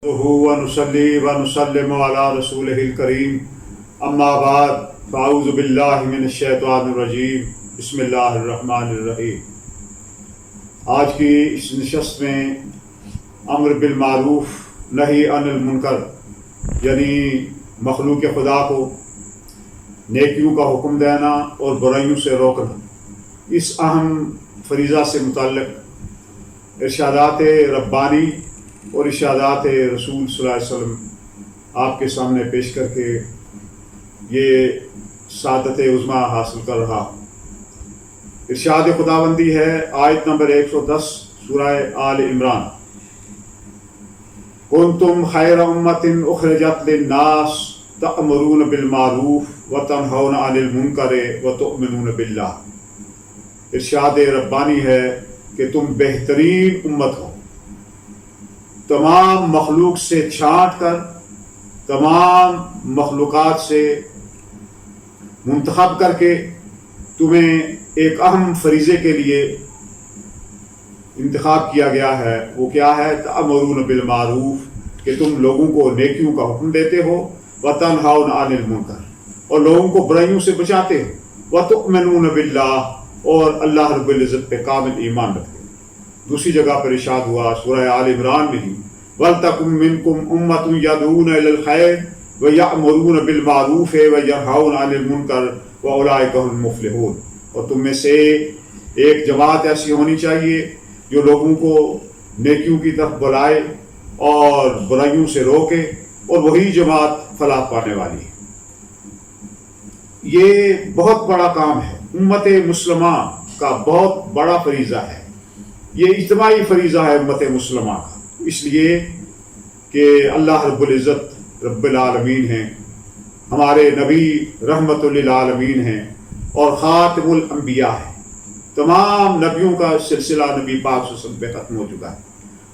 ونصلي ونسلم على رسوله الكريم اما بعد فاعوذ باللہ من الشیطان الرجیم بسم اللہ الرحمن الرحیم۔ آج کی اس نشست میں امر بالمعروف نہی عن المنکر یعنی مخلوق خدا کو نیکیوں کا حکم دینا اور برائیوں سے روکنا، اس اہم فریضہ سے متعلق ارشادات ربانی اور ارشادات رسول صلی اللہ علیہ وسلم آپ کے سامنے پیش کر کے یہ سعادت عظمیٰ حاصل کر رہا۔ ارشاد خداوندی ہے آیت نمبر 110 سورہ آل عمران، کنتم خیر امۃ اخرجت للناس تأمرون بالمعروف وتنہون عن المنکر وتؤمنون باللہ۔ ارشاد ربانی ہے کہ تم بہترین امت ہو، تمام مخلوق سے چھانٹ کر تمام مخلوقات سے منتخب کر کے تمہیں ایک اہم فریضے کے لیے انتخاب کیا گیا ہے۔ وہ کیا ہے؟ تأمرون بالمعروف، کہ تم لوگوں کو نیکیوں کا حکم دیتے ہو، وتنہون عن المنکر، اور لوگوں کو برائیوں سے بچاتے ہو، وتؤمنون باللہ، اور اللہ رب العزت پہ کامل ایمان رکھتے ہو۔ دوسری جگہ پر ارشاد ہوا سورہ آل عمران میں ہی، وَلْتَكُن مِّنكُمْ أُمَّةٌ يَدْعُونَ إِلَى الْخَيْرِ وَيَأْمُرُونَ بِالْمَعْرُوفِ وَيَنْهَوْنَ عَنِ الْمُنكَرِ وَأُولَٰئِكَ هُمُ الْمُفْلِحُونَ۔ اور تم میں سے ایک جماعت ایسی ہونی چاہیے جو لوگوں کو نیکیوں کی طرف بلائے اور برائیوں سے روکے، اور وہی جماعت فلاح پانے والی ہے۔ یہ بہت بڑا کام ہے، امت مسلمہ کا بہت بڑا فریضہ ہے، یہ اجتماعی فریضہ ہے امت مسلمہ کا، اس لیے کہ اللہ رب العزت رب العالمین ہیں، ہمارے نبی رحمت للعالمین ہیں اور خاتم الانبیاء ہیں۔ تمام نبیوں کا سلسلہ نبی پاک صلی اللہ علیہ وسلم پہ ختم ہو چکا ہے۔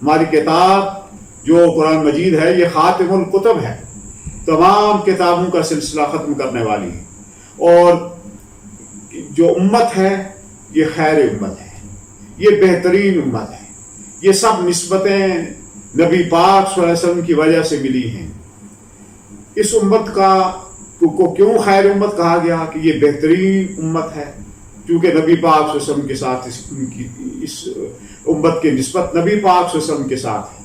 ہماری کتاب جو قرآن مجید ہے یہ خاتم الکتب ہے، تمام کتابوں کا سلسلہ ختم کرنے والی ہے، اور جو امت ہے یہ خیر امت ہے، یہ بہترین امت ہے۔ یہ سب نسبتیں نبی پاک صلی اللہ علیہ وسلم کی وجہ سے ملی ہیں۔ اس امت کو کیوں خیر امت کہا گیا کہ یہ بہترین امت ہے؟ کیونکہ نبی پاک صلی اللہ علیہ وسلم کے ساتھ اس امت کی نسبت نبی پاک صلی اللہ علیہ وسلم کے ساتھ ہے،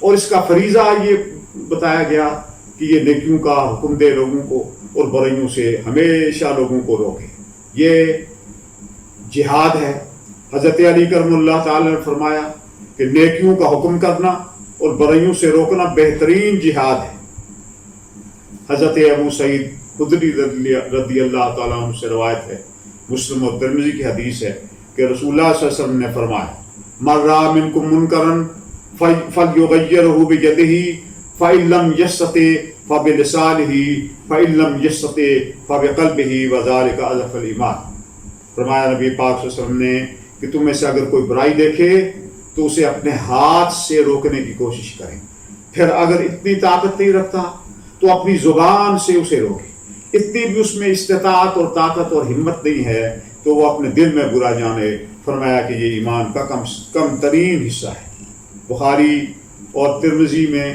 اور اس کا فریضہ یہ بتایا گیا کہ یہ نیکیوں کا حکم دے لوگوں کو اور برائیوں سے ہمیشہ لوگوں کو روکے۔ یہ جہاد ہے۔ حضرت علی کرم اللہ تعالی نے فرمایا کہ نیکیوں کا حکم کرنا اور برائیوں سے روکنا بہترین جہاد ہے۔ حضرت ابو سعید خدری رضی اللہ تعالیٰ عنہ سے روایت ہے، مسلم اور ترمذی کی حدیث ہے کہ رسول اللہ صلی اللہ علیہ وسلم نے فرمایا، من رأى منکم منکرا فلیغیرہ بیدہ فإن لم یستطع فبلسانہ فإن لم یستطع فبقلبہ وذلک اضعف الایمان۔ فرمایا نبی پاک صلی اللہ علیہ وسلم نے کہ تم میں سے اگر کوئی برائی دیکھے تو اسے اپنے ہاتھ سے روکنے کی کوشش کریں، پھر اگر اتنی طاقت نہیں رکھتا تو اپنی زبان سے اسے روکے، اتنی بھی اس میں استطاعت اور طاقت اور ہمت نہیں ہے تو وہ اپنے دل میں برا جانے۔ فرمایا کہ یہ ایمان کا کم ترین حصہ ہے۔ بخاری اور ترمذی میں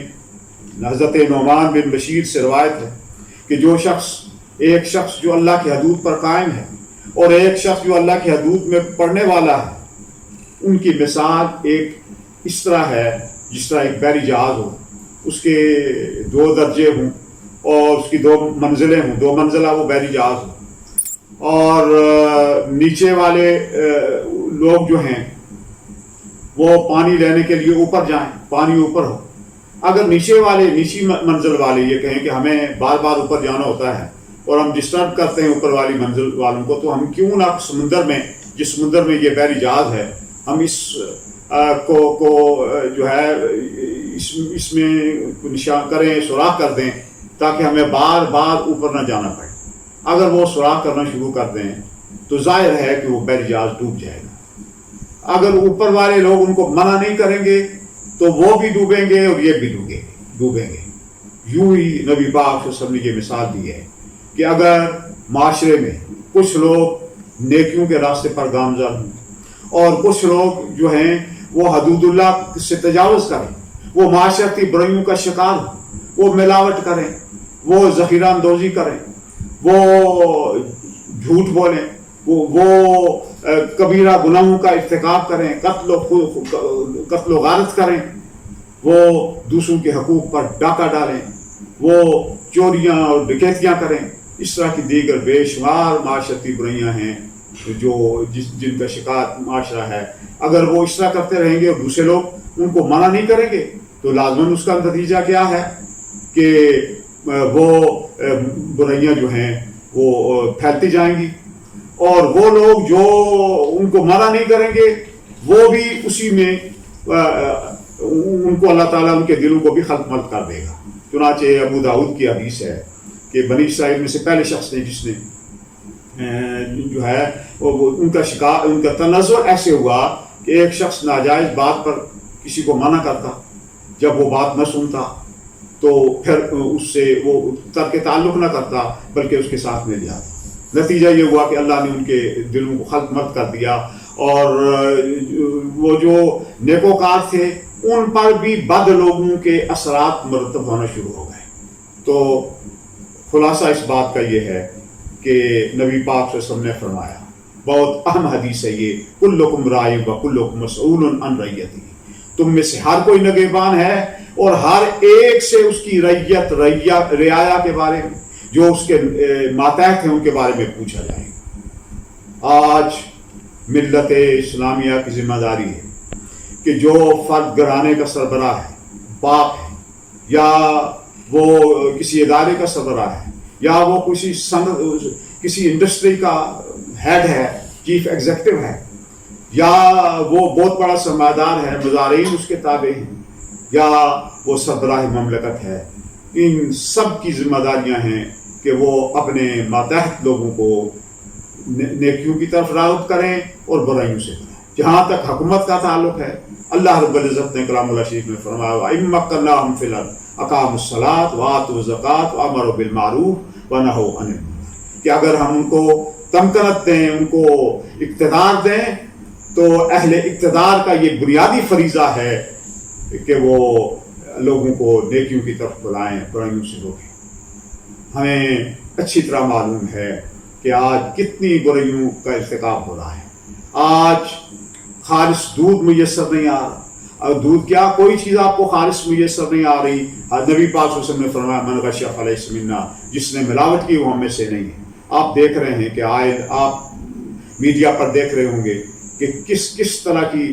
حضرت نعمان بن بشیر سے روایت ہے کہ ایک شخص جو اللہ کی حدود پر قائم ہے اور ایک شخص جو اللہ کی حدود میں پڑھنے والا ہے، ان کی مثال ایک اس طرح ہے جس طرح ایک بحری جہاز ہو، اس کے 2 درجے ہوں اور اس کی 2 منزلیں ہوں، 2 منزلہ وہ بحری جہاز ہو، اور نیچے والے لوگ جو ہیں وہ پانی لینے کے لیے اوپر جائیں، پانی اوپر ہو۔ اگر نیچی منزل والے یہ کہیں کہ ہمیں بار بار اوپر جانا ہوتا ہے اور ہم ڈسٹرب کرتے ہیں اوپر والی منزل والوں کو، تو ہم کیوں نہ سمندر میں، جس سمندر میں یہ بحری جہاز ہے، ہم اس کو جو ہے اس میں نشان کریں، سوراخ کر دیں تاکہ ہمیں بار بار اوپر نہ جانا پڑے۔ اگر وہ سوراخ کرنا شروع کر دیں تو ظاہر ہے کہ وہ بحری جہاز ڈوب جائے گا۔ اگر اوپر والے لوگ ان کو منع نہیں کریں گے تو وہ بھی ڈوبیں گے اور یہ بھی ڈوبیں گے۔ یوں ہی نبی پاک صلی اللہ علیہ وسلم نے یہ مثال دی ہے کہ اگر معاشرے میں کچھ لوگ نیکیوں کے راستے پر گامزن ہوں اور کچھ لوگ جو ہیں وہ حدود اللہ سے تجاوز کریں، وہ معاشرتی برائیوں کا شکار ہوں، وہ ملاوٹ کریں، وہ ذخیرہ اندوزی کریں، وہ جھوٹ بولیں، وہ کبیرہ گناہوں کا ارتکاب کریں، قتل و غارت کریں، وہ دوسروں کے حقوق پر ڈاکہ ڈالیں، وہ چوریاں اور ڈکیتیاں کریں. اس طرح کی دیگر بے شمار معاشرتی برائیاں ہیں جن کا شکار معاشرہ ہے. اگر وہ اس طرح کرتے رہیں گے اور دوسرے لوگ ان کو منع نہیں کریں گے تو لازماً اس کا نتیجہ کیا ہے کہ وہ برائیاں جو ہیں وہ پھیلتی جائیں گی، اور وہ لوگ جو ان کو منع نہیں کریں گے وہ بھی اسی میں ان کو اللہ تعالیٰ ان کے دلوں کو بھی خلط ملط کر دے گا. چنانچہ ابو داؤد کی حدیث ہے کہ بنی اسرائیل میں سے پہلے شخص نے جس نے جو ہے ان کا تنزل ایسے ہوا کہ ایک شخص ناجائز بات پر کسی کو منع کرتا، جب وہ بات نہ سنتا تو پھر اس سے وہ ترک تعلق نہ کرتا بلکہ اس کے ساتھ مل جاتا. نتیجہ یہ ہوا کہ اللہ نے ان کے دلوں کو خلط ملط کر دیا، اور وہ جو نیکوکار تھے ان پر بھی بد لوگوں کے اثرات مرتب ہونا شروع ہو گئے. تو خلاصہ اس بات کا یہ ہے کہ نبی پاک صلی اللہ علیہ وسلم نے فرمایا، بہت اہم حدیث ہے یہ، کلکم راع و کلکم مسئول عن رعیتہ، تم میں سے ہر کوئی نگہبان ہے اور ہر ایک سے اس کی رعایا کے بارے میں، جو اس کے ماتحت ہیں ان کے بارے میں پوچھا جائے گا. آج ملت اسلامیہ کی ذمہ داری ہے کہ جو فرد گھرانے کا سربراہ ہے، باپ ہے، یا وہ کسی ادارے کا سربراہ ہے، یا وہ کسی انڈسٹری کا ہیڈ ہے، چیف ایگزیکٹو ہے، یا وہ بہت بڑا سرمایہ دار ہے، مزارعین اس کے تابع ہیں، یا وہ سربراہ مملکت ہے، ان سب کی ذمہ داریاں ہیں کہ وہ اپنے ماتحت لوگوں کو نیکیوں کی طرف راغب کریں اور برائیوں سے کریں. جہاں تک حکومت کا تعلق ہے، اللہ رب العزت نے کلام اللہ شریف میں فرمایا وَإِن مَّكَّنَّاهُمْ فِي الْأَرْضِ أَقَامُوا الصَّلَاةَ وَآتَوُا الزَّكَاةَ وَأَمَرُوا بِالْمَعْرُوفِ وَنَهَوْا عَنِ الْمُنكَرِ، کہ اگر ہم ان کو تمکنت دیں، ان کو اقتدار دیں، تو اہل اقتدار کا یہ بنیادی فریضہ ہے کہ وہ لوگوں کو نیکیوں کی طرف بلائیں، برائیوں سے روکیں. ہمیں اچھی طرح معلوم ہے کہ آج کتنی برائیوں کا ارتکاب ہو رہا ہے. آج خالص دودھ میسر نہیں آ رہا، اور دودھ کیا کوئی چیز آپ کو خالص میسر نہیں آ رہی. نبی پاک صلی اللہ علیہ وسلم نے فرمایا من غش فلیس منا، جس نے ملاوٹ کی وہ ہم میں سے نہیں ہے. آپ دیکھ رہے ہیں کہ آپ میڈیا پر دیکھ رہے ہوں گے کہ کس طرح کی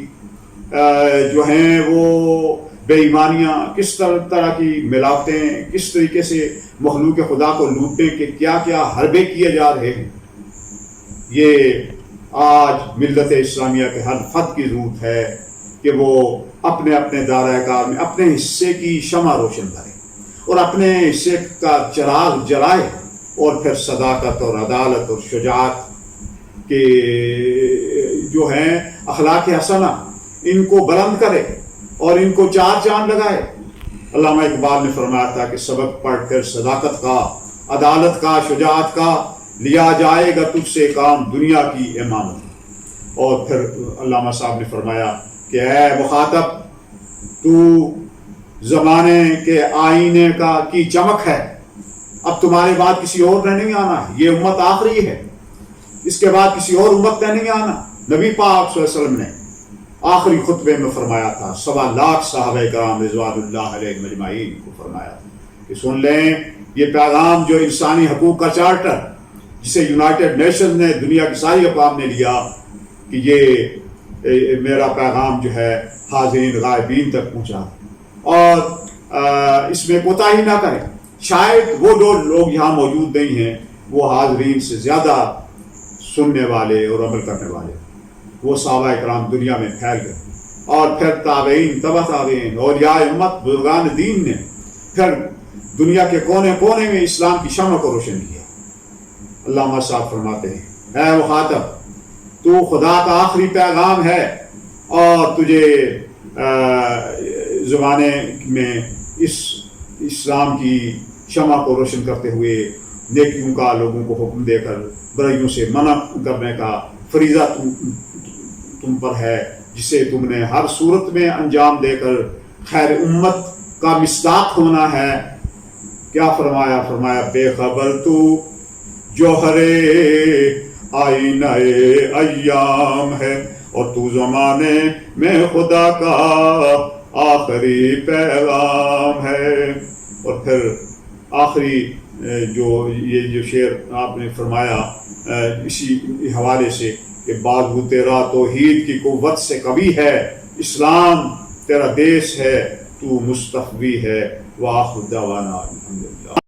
جو ہیں وہ بے ایمانیاں، کس طرح کی ملاوٹیں، کس طریقے سے مخلوق خدا کو لوٹنے کے کیا کیا حربے کیے جا رہے ہیں. یہ آج ملت اسلامیہ کے ہر فرد کی ضرورت ہے کہ وہ اپنے اپنے دائرہ کار میں اپنے حصے کی شمع روشن کرے اور اپنے حصے کا چراغ جلائے، اور پھر صداقت اور عدالت اور شجاعت کے جو ہیں اخلاق حسنہ ان کو بلند کرے اور ان کو چار چاند لگائے. علامہ اقبال نے فرمایا تھا کہ سبق پڑھ کر صداقت کا، عدالت کا، شجاعت کا، لیا جائے گا تجھ سے کام دنیا کی امامت. اور پھر علامہ صاحب نے فرمایا کہ اے مخاطب، تو زمانے کے آئینے کی چمک ہے، اب تمہارے بعد کسی اور نے نہیں آنا، یہ امت آخری ہے، اس کے بعد کسی اور امت نے نہیں آنا. نبی پاک صلی اللہ علیہ وسلم نے آخری خطبے میں فرمایا تھا، 1.25 لاکھ صحابہ کرام رضوان اللہ علیہم اجمعین کو فرمایا تھا کہ سن لیں یہ پیغام جو انسانی حقوق کا چارٹر جسے یونائٹڈ نیشن نے دنیا کی ساری اقوام نے لیا، کہ یہ میرا پیغام جو ہے حاضرین غائبین تک پہنچا، اور اس میں کوتاہی نہ کریں. شاید وہ جو لوگ یہاں موجود نہیں ہیں وہ حاضرین سے زیادہ سننے والے اور عمل کرنے والے، وہ صحابہ کرام دنیا میں پھیل گئے، اور پھر تابعین، تبع تابعین، اولیاء امت، بزرگان دین نے پھر دنیا کے کونے کونے میں اسلام کی شمع کو روشن کیا. علامہ صاحب فرماتے ہیں اے مخاطب، تو خدا کا آخری پیغام ہے، اور تجھے زمانے میں اس اسلام کی شمع کو روشن کرتے ہوئے نیکیوں کا لوگوں کو حکم دے کر برائیوں سے منع کرنے کا فریضہ تم پر ہے، جسے تم نے ہر صورت میں انجام دے کر خیر امت کا مصداق ہونا ہے. کیا فرمایا؟ فرمایا بے خبر تو جوہر آئینہ ایام ہے اور تو زمانے میں خدا کا آخری پیغام ہے. اور پھر آخری یہ جو شعر آپ نے فرمایا اسی حوالے سے کہ بازو تیرا توحید کی قوت سے قوی ہے، اسلام تیرا دیس ہے، تو مستقوی ہے. وآخر دعوانا الحمدللہ.